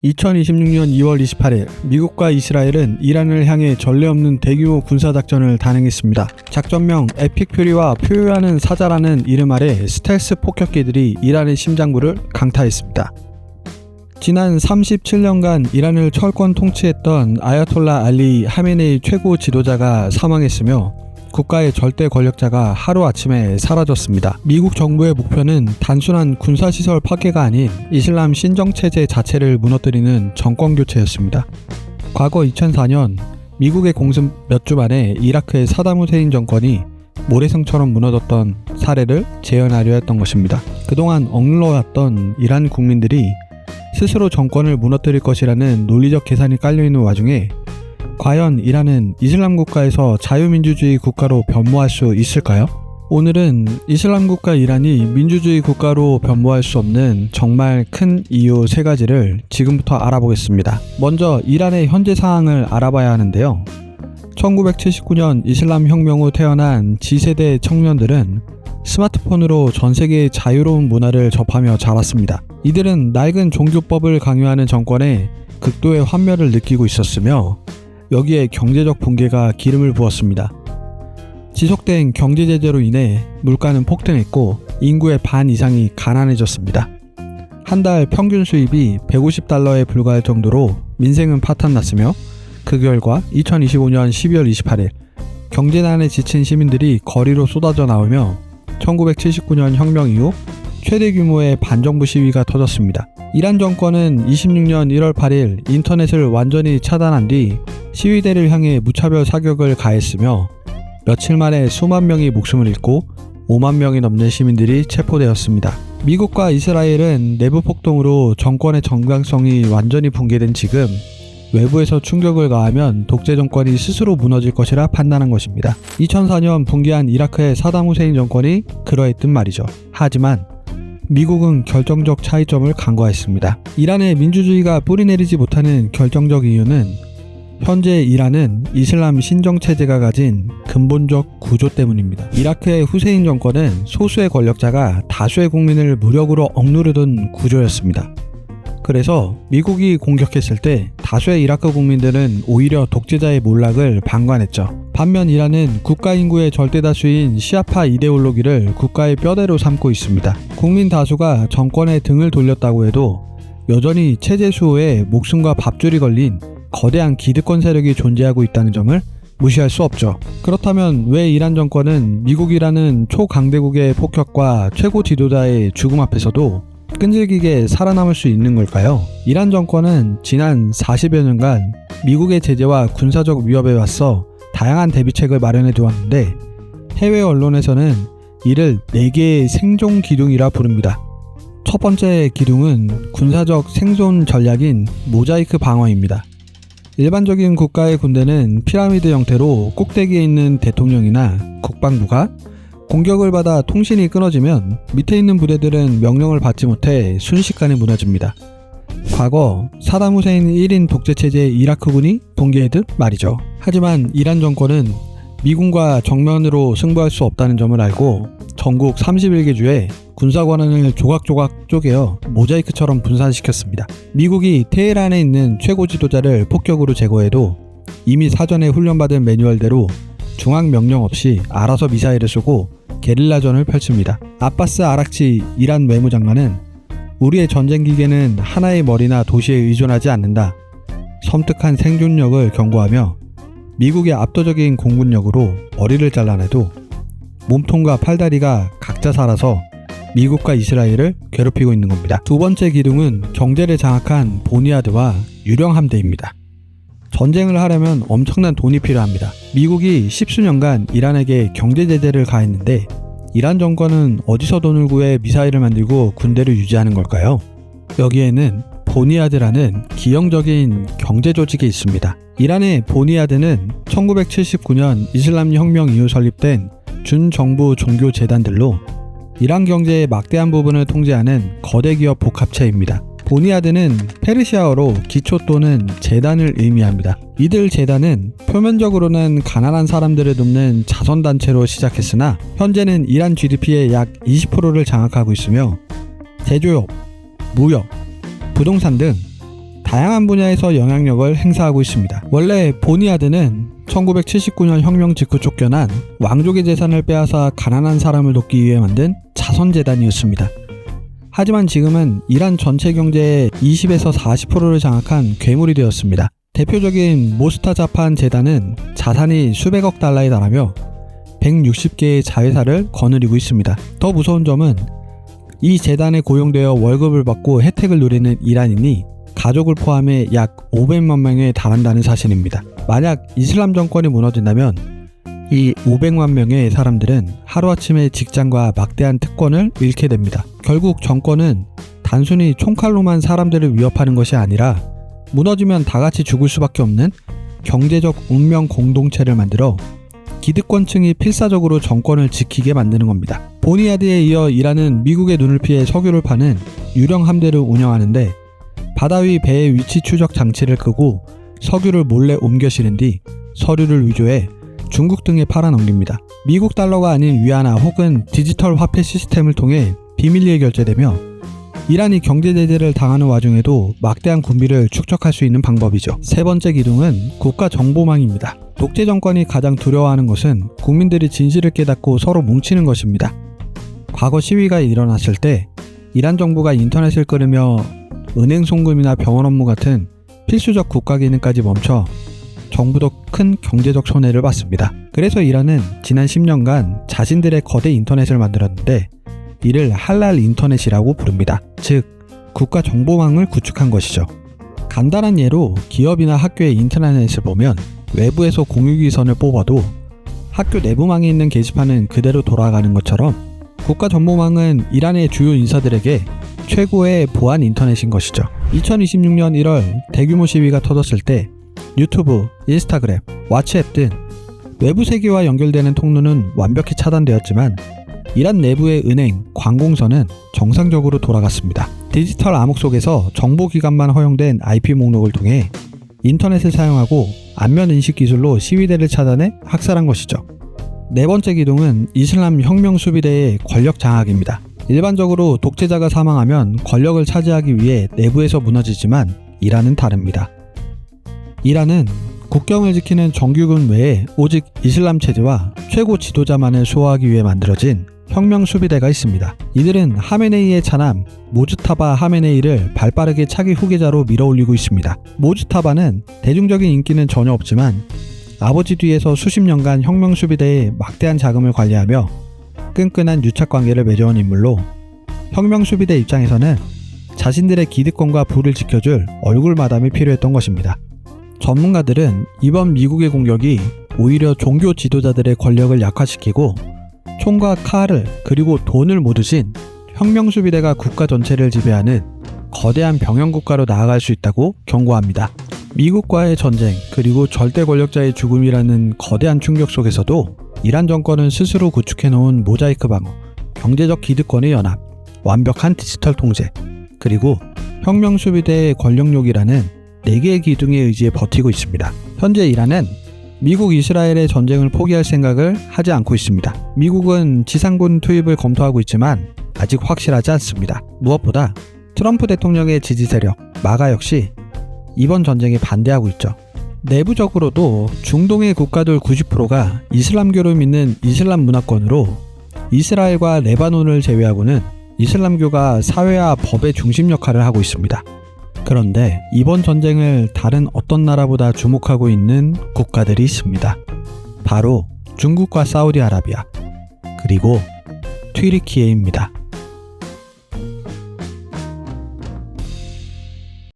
2026년 2월 28일 미국과 이스라엘은 이란을 향해 전례 없는 대규모 군사작전을 단행했습니다. 작전명 에픽 퓨리와 표효하는 사자라는 이름 아래 스텔스 폭격기들이 이란의 심장부를 강타했습니다. 지난 37년간 이란을 철권 통치했던 아야톨라 알리 하메네이 최고 지도자가 사망했으며 국가의 절대 권력자가 하루아침에 사라졌습니다. 미국 정부의 목표는 단순한 군사시설 파괴가 아닌 이슬람 신정체제 자체를 무너뜨리는 정권교체였습니다. 과거 2004년 미국의 공습 몇 주 만에 이라크의 사담 후세인 정권이 모래성처럼 무너졌던 사례를 재현하려 했던 것입니다. 그동안 억눌러왔던 이란 국민들이 스스로 정권을 무너뜨릴 것이라는 논리적 계산이 깔려있는 와중에 과연 이란은 이슬람 국가에서 자유민주주의 국가로 변모할 수 있을까요? 오늘은 이슬람 국가 이란이 민주주의 국가로 변모할 수 없는 정말 큰 이유 3가지를 지금부터 알아보겠습니다. 먼저 이란의 현재 상황을 알아봐야 하는데요. 1979년 이슬람 혁명 후 태어난 G세대 청년들은 스마트폰으로 전 세계의 자유로운 문화를 접하며 자랐습니다. 이들은 낡은 종교법을 강요하는 정권에 극도의 환멸을 느끼고 있었으며 여기에 경제적 붕괴가 기름을 부었습니다. 지속된 경제 제재로 인해 물가는 폭등했고 인구의 반 이상이 가난해졌습니다. 한 달 평균 수입이 $150에 불과할 정도로 민생은 파탄났으며 그 결과 2025년 12월 28일 경제난에 지친 시민들이 거리로 쏟아져 나오며 1979년 혁명 이후 최대 규모의 반정부 시위가 터졌습니다. 이란 정권은 26년 1월 8일 인터넷을 완전히 차단한 뒤 시위대를 향해 무차별 사격을 가했으며 며칠 만에 수만 명이 목숨을 잃고 5만 명이 넘는 시민들이 체포되었습니다. 미국과 이스라엘은 내부 폭동으로 정권의 정당성이 완전히 붕괴된 지금 외부에서 충격을 가하면 독재 정권이 스스로 무너질 것이라 판단한 것입니다. 2004년 붕괴한 이라크의 사담 후세인 정권이 그러했듯 말이죠. 하지만 미국은 결정적 차이점을 간과했습니다. 이란의 민주주의가 뿌리내리지 못하는 결정적 이유는 현재 이란은 이슬람 신정체제가 가진 근본적 구조 때문입니다. 이라크의 후세인 정권은 소수의 권력자가 다수의 국민을 무력으로 억누르던 구조였습니다. 그래서 미국이 공격했을 때 다수의 이라크 국민들은 오히려 독재자의 몰락을 방관했죠. 반면 이란은 국가 인구의 절대 다수인 시아파 이데올로기를 국가의 뼈대로 삼고 있습니다. 국민 다수가 정권에 등을 돌렸다고 해도 여전히 체제 수호에 목숨과 밥줄이 걸린 거대한 기득권 세력이 존재하고 있다는 점을 무시할 수 없죠. 그렇다면 왜 이란 정권은 미국이라는 초강대국의 폭격과 최고 지도자의 죽음 앞에서도 끈질기게 살아남을 수 있는 걸까요? 이란 정권은 지난 40여 년간 미국의 제재와 군사적 위협에 맞서 다양한 대비책을 마련해 두었는데 해외 언론에서는 이를 4개의 생존 기둥이라 부릅니다. 첫 번째 기둥은 군사적 생존 전략인 모자이크 방어입니다. 일반적인 국가의 군대는 피라미드 형태로 꼭대기에 있는 대통령이나 국방부가 공격을 받아 통신이 끊어지면 밑에 있는 부대들은 명령을 받지 못해 순식간에 무너집니다. 과거 사담 후세인 1인 독재체제의 이라크군이 붕괴했듯 말이죠. 하지만 이란 정권은 미군과 정면으로 승부할 수 없다는 점을 알고 전국 31개 주에 군사 권한을 조각조각 쪼개어 모자이크처럼 분산시켰습니다. 미국이 테헤란에 있는 최고 지도자를 폭격으로 제거해도 이미 사전에 훈련받은 매뉴얼대로 중앙 명령 없이 알아서 미사일을 쏘고 게릴라전을 펼칩니다. 아바스 아락치 이란 외무장관은 우리의 전쟁 기계는 하나의 머리나 도시에 의존하지 않는다. 섬뜩한 생존력을 경고하며 미국의 압도적인 공군력으로 머리를 잘라내도 몸통과 팔다리가 각자 살아서 미국과 이스라엘을 괴롭히고 있는 겁니다. 두 번째 기둥은 경제를 장악한 보니아드와 유령 함대입니다. 전쟁을 하려면 엄청난 돈이 필요합니다. 미국이 10수년간 이란에게 경제 제재를 가했는데 이란 정권은 어디서 돈을 구해 미사일을 만들고 군대를 유지하는 걸까요? 여기에는 보니아드라는 기형적인 경제 조직이 있습니다. 이란의 보니아드는 1979년 이슬람 혁명 이후 설립된 준정부 종교 재단들로 이란 경제의 막대한 부분을 통제하는 거대 기업 복합체입니다. 보니아드는 페르시아어로 기초 또는 재단을 의미합니다. 이들 재단은 표면적으로는 가난한 사람들을 돕는 자선단체로 시작했으나 현재는 이란 GDP의 약 20%를 장악하고 있으며 제조업, 무역, 부동산 등 다양한 분야에서 영향력을 행사하고 있습니다. 원래 보니아드는 1979년 혁명 직후 쫓겨난 왕족의 재산을 빼앗아 가난한 사람을 돕기 위해 만든 자선재단이었습니다. 하지만 지금은 이란 전체 경제의 20에서 40%를 장악한 괴물이 되었습니다. 대표적인 모스타자판 재단은 자산이 수백억 달러에 달하며 160개의 자회사를 거느리고 있습니다. 더 무서운 점은 이 재단에 고용되어 월급을 받고 혜택을 누리는 이란인이 가족을 포함해 약 500만 명에 달한다는 사실입니다. 만약 이슬람 정권이 무너진다면 이 500만 명의 사람들은 하루아침에 직장과 막대한 특권을 잃게 됩니다. 결국 정권은 단순히 총칼로만 사람들을 위협하는 것이 아니라 무너지면 다 같이 죽을 수밖에 없는 경제적 운명 공동체를 만들어 기득권층이 필사적으로 정권을 지키게 만드는 겁니다. 보니아드에 이어 이란은 미국의 눈을 피해 석유를 파는 유령 함대를 운영하는데 바다 위 배의 위치 추적 장치를 끄고 석유를 몰래 옮겨 실은 뒤 서류를 위조해 중국 등에 팔아넘깁니다. 미국 달러가 아닌 위안화 혹은 디지털 화폐 시스템을 통해 비밀리에 결제되며 이란이 경제 제재를 당하는 와중에도 막대한 군비를 축적할 수 있는 방법이죠. 세 번째 기둥은 국가정보망입니다. 독재 정권이 가장 두려워하는 것은 국민들이 진실을 깨닫고 서로 뭉치는 것입니다. 과거 시위가 일어났을 때 이란 정부가 인터넷을 끊으며 은행 송금이나 병원 업무 같은 필수적 국가 기능까지 멈춰 정부도 큰 경제적 손해를 봤습니다. 그래서 이란은 지난 10년간 자신들의 거대 인터넷을 만들었는데 이를 할랄 인터넷이라고 부릅니다. 즉, 국가 정보망을 구축한 것이죠. 간단한 예로 기업이나 학교의 인트라넷을 보면 외부에서 공유기선을 뽑아도 학교 내부망에 있는 게시판은 그대로 돌아가는 것처럼 국가 정보망은 이란의 주요 인사들에게 최고의 보안 인터넷인 것이죠. 2026년 1월 대규모 시위가 터졌을 때 유튜브, 인스타그램, 왓츠앱 등 외부 세계와 연결되는 통로는 완벽히 차단되었지만 이란 내부의 은행, 관공서는 정상적으로 돌아갔습니다. 디지털 암흑 속에서 정보기관만 허용된 IP 목록을 통해 인터넷을 사용하고 안면 인식 기술로 시위대를 차단해 학살한 것이죠. 네 번째 기둥은 이슬람 혁명 수비대의 권력 장악입니다. 일반적으로 독재자가 사망하면 권력을 차지하기 위해 내부에서 무너지지만 이란은 다릅니다. 이란은 국경을 지키는 정규군 외에 오직 이슬람 체제와 최고 지도자만을 수호하기 위해 만들어진 혁명 수비대가 있습니다. 이들은 하메네이의 차남 모주타바 하메네이를 발빠르게 차기 후계자로 밀어올리고 있습니다. 모주타바는 대중적인 인기는 전혀 없지만 아버지 뒤에서 수십 년간 혁명 수비대의 막대한 자금을 관리하며 끈끈한 유착관계를 맺어온 인물로 혁명 수비대 입장에서는 자신들의 기득권과 부를 지켜줄 얼굴 마담이 필요했던 것입니다. 전문가들은 이번 미국의 공격이 오히려 종교 지도자들의 권력을 약화시키고 총과 칼을 그리고 돈을 모두 진 혁명 수비대가 국가 전체를 지배하는 거대한 병영국가로 나아갈 수 있다고 경고합니다. 미국과의 전쟁 그리고 절대 권력자의 죽음이라는 거대한 충격 속에서도 이란 정권은 스스로 구축해놓은 모자이크 방어, 경제적 기득권의 연합, 완벽한 디지털 통제, 그리고 혁명 수비대의 권력욕이라는 4개의 기둥에 의지해 버티고 있습니다. 현재 이란은 미국 이스라엘의 전쟁을 포기할 생각을 하지 않고 있습니다. 미국은 지상군 투입을 검토하고 있지만 아직 확실하지 않습니다. 무엇보다 트럼프 대통령의 지지 세력 마가 역시 이번 전쟁에 반대하고 있죠. 내부적으로도 중동의 국가들 90%가 이슬람교를 믿는 이슬람 문화권으로 이스라엘과 레바논을 제외하고는 이슬람교가 사회와 법의 중심 역할을 하고 있습니다. 그런데 이번 전쟁을 다른 어떤 나라보다 주목하고 있는 국가들이 있습니다. 바로 중국과 사우디아라비아 그리고 튀르키예입니다.